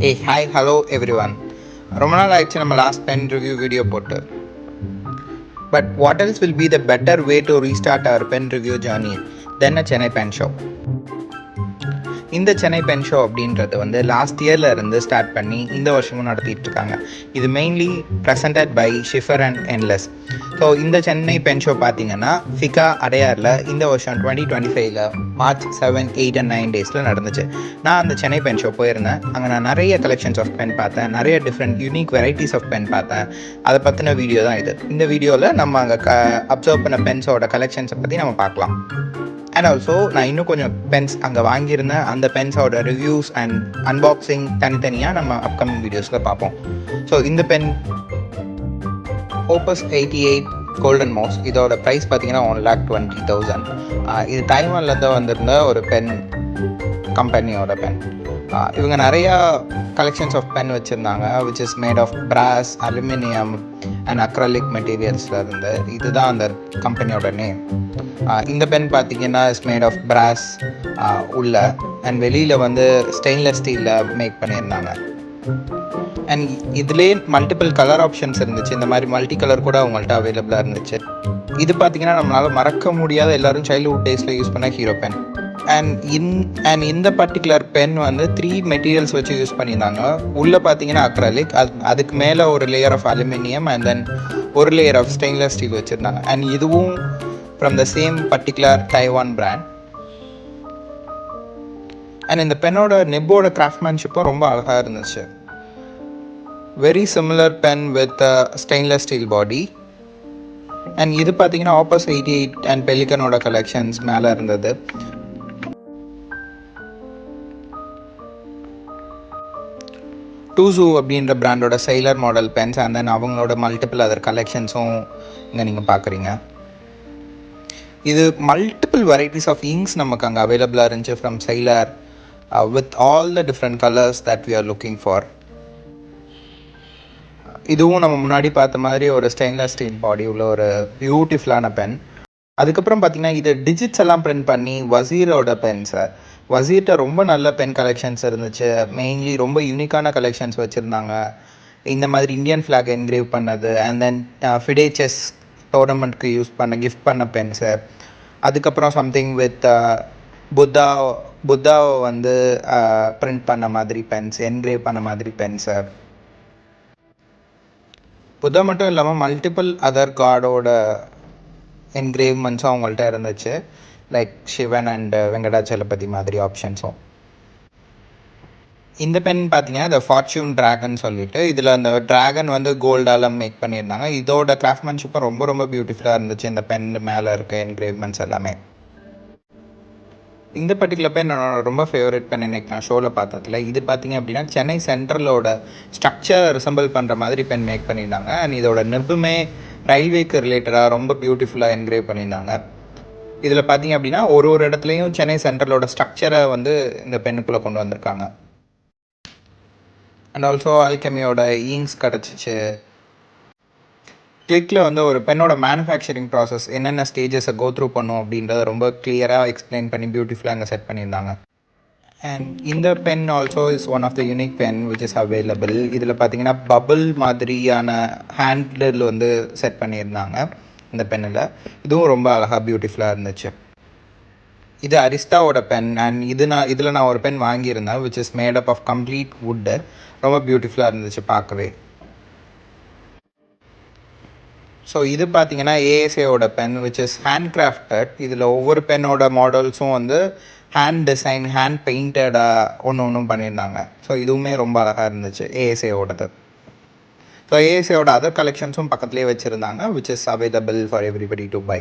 Hey, hi, hello everyone. ரொம்ப நாள் ஆயிடுச்சு நம்ம லாஸ்ட் பென் ரிவ்யூ வீடியோ போட்டு. But what else will be the better way to restart our pen review journey than a Chennai Pen Show? இந்த Chennai pen show அப்படின்றது வந்து last இயரில் இருந்து ஸ்டார்ட் பண்ணி இந்த வருஷமும் நடத்திட்டு இருக்காங்க. இது mainly presented by Sheaffer and Endless. So இந்த சென்னை பென் ஷோ பார்த்தீங்கன்னா ஃபிகா அடையாரில் இந்த வருஷம் 2025 March 7, 8 and 9 டேஸில் நடந்துச்சு. நான் அந்த சென்னை பென் ஷோ போயிருந்தேன். அங்கே நான் நிறைய கலெக்ஷன்ஸ் ஆஃப் பென் பார்த்தேன், நிறைய different unique varieties of pen பார்த்தேன். அதை பற்றின வீடியோ தான் இது. இந்த வீடியோவில் நம்ம அங்கே அப்சர்வ் பண்ண பென்ஸோட கலெக்ஷன்ஸை பற்றி நம்ம பார்க்கலாம். அண்ட் ஆல்சோ நான் இன்னும் கொஞ்சம் பென்ஸ் அங்கே வாங்கியிருந்தேன். அந்த பென்ஸோட ரிவ்யூஸ் அண்ட் அன்பாக்சிங் தனித்தனியாக நம்ம அப்கமிங் வீடியோஸில் பார்ப்போம். ஸோ இந்த பென் Opus 88 கோல்டன் மவுஸ், இதோட ப்ரைஸ் பார்த்தீங்கன்னா 1,20,000. இது தைவான்லேருந்து வந்திருந்த ஒரு பென் கம்பெனியோட பென். இவங்க நிறையா கலெக்ஷன்ஸ் ஆஃப் பென் வச்சுருந்தாங்க, which is made of brass, aluminium and acrylic மெட்டீரியல்ஸில் இருந்து. இதுதான் அந்த கம்பெனியோட நேம். இந்த பென் பார்த்தீங்கன்னா இஸ் மேட் ஆஃப் பிராஸ் உள்ள அண்ட் வெளியில் வந்து ஸ்டெயின்லெஸ் ஸ்டீலில் மேக் பண்ணியிருந்தாங்க. அண்ட் இதுலேயே மல்டிபிள் கலர் ஆப்ஷன்ஸ் இருந்துச்சு. இந்த மாதிரி மல்டி கலர் கூட அவங்கள்ட்ட அவைலபிளாக இருந்துச்சு. இது பார்த்தீங்கன்னா நம்மளால் மறக்க முடியாத எல்லோரும் சைல்ட்ஹுட் டேஸில் யூஸ் பண்ண ஹீரோ பென். அண்ட் இந்த பர்டிகுலர் பென் வந்து 3 மெட்டீரியல்ஸ் வச்சு யூஸ் பண்ணியிருந்தாங்க. உள்ளே பார்த்தீங்கன்னா அக்ரலிக், அதுக்கு மேலே ஒரு layer of aluminium and then ஒரு லேயர் ஆஃப் ஸ்டெயின்லெஸ் ஸ்டீல் வச்சுருந்தாங்க. அண்ட் இதுவும் from the same particular Taiwan brand. And இந்த பென்னோட நெப்போட கிராஃப்ட்மேன்ஷிப்பும் ரொம்ப அழகாக இருந்துச்சு. Very similar pen with stainless steel body. And இது பார்த்தீங்கன்னா Opus 88 அண்ட் பெலிகனோட கலெக்ஷன்ஸ் மேலே இருந்தது. டூசு அப்படின்ற பிராண்டோட Sailor model pens and then அவங்களோட மல்டிபிள் அதர் கலெக்ஷன்ஸும் இங்கே நீங்கள் பார்க்குறீங்க. இது மல்டிபிள் வெரைட்டிஸ் ஆஃப் இங்க்ஸ் நமக்கு அங்கே அவைலபிளாக இருந்துச்சு from Sailor with all the different colours that we are looking for. இதுவும் நம்ம முன்னாடி பார்த்த மாதிரி ஒரு ஸ்டெயின்லெஸ் ஸ்டீல் பாடி உள்ள ஒரு பியூட்டிஃபுல்லான பென். அதுக்கப்புறம் பார்த்தீங்கன்னா இது டிஜிட்ஸ் எல்லாம் பிரிண்ட் பண்ணி வசீரோட பென்ஸை, வசீர்கிட்ட ரொம்ப நல்ல பென் கலெக்ஷன்ஸ் இருந்துச்சு. மெயின்லி ரொம்ப யூனிக்கான கலெக்ஷன்ஸ் வச்சுருந்தாங்க. இந்த மாதிரி இந்தியன் ஃப்ளாக் என்கிரேவ் பண்ணது அண்ட் தென் ஃபிடே செஸ் டோர்னமெண்ட்க்கு யூஸ் பண்ண கிஃப்ட் பண்ண பென்ஸு. அதுக்கப்புறம் சம்திங் வித் புத்தாவை வந்து பிரிண்ட் பண்ண மாதிரி பென்ஸ், என்கிரேவ் பண்ண மாதிரி பென்ஸு. புத்தா மட்டும் இல்லாமல் மல்டிபிள் அதர் காடோட என்கிரேவ்மெண்ட்ஸும் அவங்கள்ட்ட இருந்துச்சு, லைக் சிவன் அண்ட் வெங்கடாச்சலபதி மாதிரி ஆப்ஷன்ஸும். இந்த பென் பார்த்தீங்கன்னா த ஃபார்ச்சூன் ட்ராகன் சொல்லிட்டு, இதில் அந்த ட்ராகன் வந்து கோல்டால் மேக் பண்ணியிருந்தாங்க. இதோட கிராஃப்ட்மேன்ஷிப்பும் ரொம்ப ரொம்ப பியூட்டிஃபுல்லாக இருந்துச்சு. இந்த பென் மேலே இருக்க என்கிரேவ்மெண்ட்ஸ் எல்லாமே. இந்த பர்டிகுலர் பென் என்னோட ரொம்ப ஃபேவரட் பென் இன்னைக்கு நான் ஷோவில் பார்த்ததில்ல. இது பார்த்தீங்க அப்படின்னா சென்னை சென்ட்ரலோட ஸ்ட்ரக்சர் ரிசம்பிள் பண்ணுற மாதிரி பென் மேக் பண்ணியிருந்தாங்க. அண்ட் இதோட நெப்புமே ரயில்வேக்கு ரிலேட்டடாக ரொம்ப பியூட்டிஃபுல்லாக என்கிரேவ் பண்ணியிருந்தாங்க. இதில் பார்த்தீங்க அப்படின்னா ஒரு இடத்துலையும் சென்னை சென்ட்ரலோட ஸ்ட்ரக்சரை வந்து இந்த பென்னுக்குள்ளே கொண்டு வந்திருக்காங்க. அண்ட் ஆல்சோ அல்கெமியோட இங்க்ஸ் கிடச்சிச்சு. கிளிக்கில் வந்து ஒரு பென்னோட மேனுஃபேக்சரிங் ப்ராசஸ் என்னென்ன ஸ்டேஜஸை கோ த்ரூ பண்ணும் அப்படின்றத ரொம்ப கிளியராக எக்ஸ்பிளைன் பண்ணி பியூட்டிஃபுல்லாக அங்கே செட் பண்ணியிருந்தாங்க. அண்ட் இந்த pen also is one of the unique pen which is available. இதில் பார்த்தீங்கன்னா பபுள் மாதிரியான ஹேண்டில் வந்து செட் பண்ணியிருந்தாங்க இந்த பென்னில். இதுவும் ரொம்ப அழகாக பியூட்டிஃபுல்லாக இருந்துச்சு. இது அரிஸ்டாவோட பென். அண்ட் இதில் நான் ஒரு பென் வாங்கியிருந்தேன் which is made up of complete wood. ரொம்ப பியூட்டிஃபுல்லாக இருந்துச்சு பார்க்கவே. ஸோ இது பார்த்தீங்கன்னா ஏஎஸ்ஏவோட pen which is hand crafted. இதில் ஒவ்வொரு பென்னோட மாடல்ஸும் வந்து ஹேண்ட் டிசைன், ஹேண்ட் பெயிண்டடாக ஒன்றும் பண்ணியிருந்தாங்க. ஸோ இதுவுமே ரொம்ப அழகாக இருந்துச்சு ஏஎஸ்ஏவோடது. ஸோ ஏஎஸ்ஏவோட அதர் கலெக்ஷன்ஸும் பக்கத்துலேயே வச்சுருந்தாங்க which is available for everybody to buy.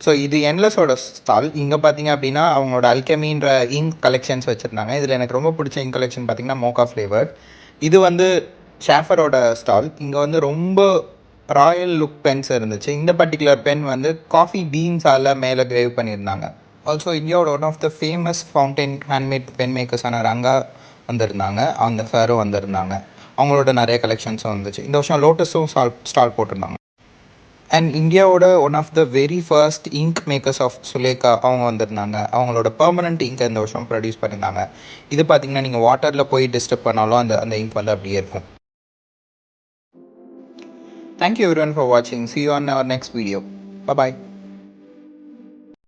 So இது என்லெஸோட ஸ்டால். இங்கே பார்த்தீங்க அப்படின்னா அவங்களோட அல்கெமின்ற இங்க் கலெக்ஷன்ஸ் வச்சுருந்தாங்க. இதில் எனக்கு ரொம்ப பிடிச்ச இங்க் கலெக்ஷன் பார்த்தீங்கன்னா மோக்கா ஃப்ளேவர். இது வந்து ஷாஃபரோட ஸ்டால். இங்கே வந்து ரொம்ப ராயல் லுக் பென்ஸ் இருந்துச்சு. இந்த பர்டிகுலர் பென் வந்து காஃபி பீன்ஸால் மேலே கிரேவ் பண்ணியிருந்தாங்க. ஆல்சோ இந்தியாவோட one of the famous fountain handmade pen மேக்கர்ஸான ரங்கா வந்திருந்தாங்க, அந்த சாரும் வந்திருந்தாங்க. அவங்களோட நிறைய கலெக்ஷன்ஸும் வந்துச்சு. இந்த வருஷம் லோட்டஸும் ஸ்டால் போட்டிருந்தாங்க. அண்ட் இந்தியாவோட one of the very first ink makers of Sulekha அவங்க வந்திருந்தாங்க. அவங்களோட பெர்மனண்ட் இங்க் இந்த வருஷம் ப்ரொடியூஸ் பண்ணியிருந்தாங்க. இது பார்த்தீங்கன்னா நீங்கள் வாட்டரில் போய் டிஸ்டர்ப் பண்ணாலும் அந்த இங்க் வந்து அப்படியே இருக்கும். தேங்க்யூ எவ்ரிவன் ஃபார் வாட்சிங். See you on our next video. Bye bye.